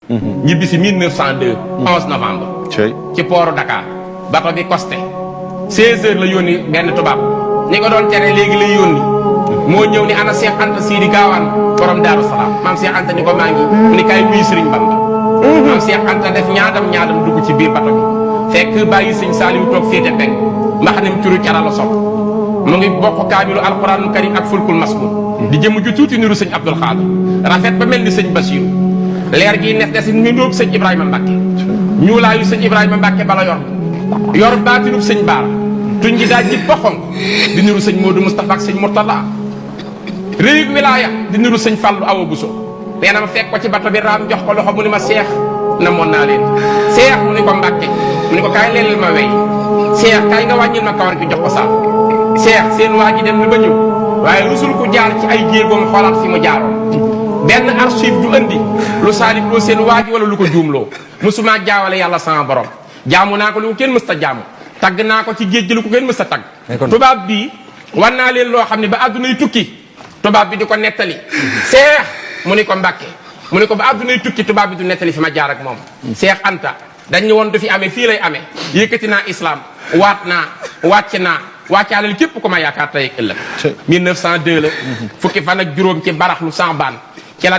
ñibbi si 1902 11 novembre ci pooru Dakar bato bi costé 16 heures la yónni benn tubaab ñi ko doon tere léegi lay yónni moo ñëw ni ana Cheikh Anta Sidi Gaawaan borom Daaru Salaam maam Cheikh Anta ni ko maa ngi mu ni kay wuy Sëriñ Bamba maam Cheikh Anta def ñaadam dugg ci biir bato bi fekk bàyyi sëñ Saaliw toog féete penk mbaxanem curu cara la sopp mu ngi bokk kaamilu alquranul karim ak fulkul maskuur di jëm ju tuuti niru sëñ Abdul Xaadir rafet ba mel ni sëñ Basiiru leer gi nes des ni ndóog sëñ Ibrahima Mbacke ñuulaayu sëñ Ibrahima Mbacke bala yor baatinub sëñ Baara tuñ gi daal ji boxonk di niru sëñ Modou Moustapha ak sëñ Mourtala réyug wilaaya di niru sëñ Fallou Awa Bousso nee na ma fekk ko ci bato bi raam jox ko loxo mu ni ma Seex na moon naa leen Seex mu ni ko Mbacke mu ni ko kaay leelal ma wey Seex kaay nga wàññil ma kawar gi jox ko saaf Seex seen waa ji dem na ba ñëw waaye rusul ko jaar ci ay jéegoom xoolaat fi mu jaaroon benn archive du andi lu saalib loo seen waa ji wala lu ko juumloo musuma jaawale yàlla sama borom jaamu naa ko lu ko kenn mës ta jaamu tagg naa ko ci géej gi lu ko kenn mës ta tagg tubaab bi wan naa leen loo xam ne ba àddunay tukki tubaab bi di ko nettali Seex mu ni ko Mbàkke mu ni ko ba àddunay tukki tubaab bi du nettali fi ma jaar ak moom Seex Anta dañ ñu woon du fi amee fii lay amee yëkkati naa islam waat naa wàcc naa wàccaalal képp ku ma yaakaar tey ak ëllëg 1902 la fukki fan ak juróom ci baraxlu Saabaan ci la